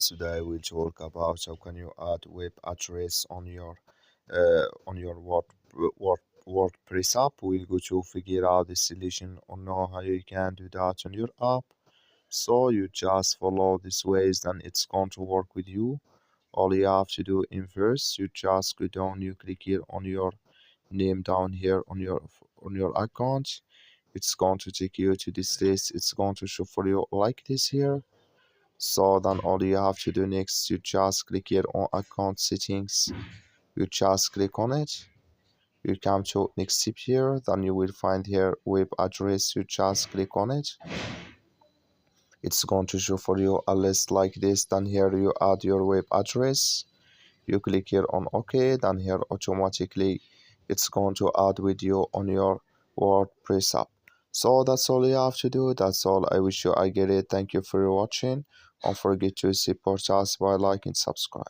Today we'll talk about how can you add web address on your WordPress app. We'll go to figure out the solution or know how you can do that on your app. So you just follow these ways, then it's going to work with you. All you have to do in first, you just go down, you click here on your name down here on your account. It's going to take you to this list. It's going to show for you like this here. So then all you have to do next, you just click here on account settings. You just click on it. You come to next step here. Then you will find here web address. You just click on it. It's going to show for you a list like this. Then here you add your web address. You click here on OK. Then here automatically it's going to add with you on your WordPress app. So that's all you have to do. That's all. I wish you I get it. Thank you for watching. Don't forget to support us by liking and subscribe.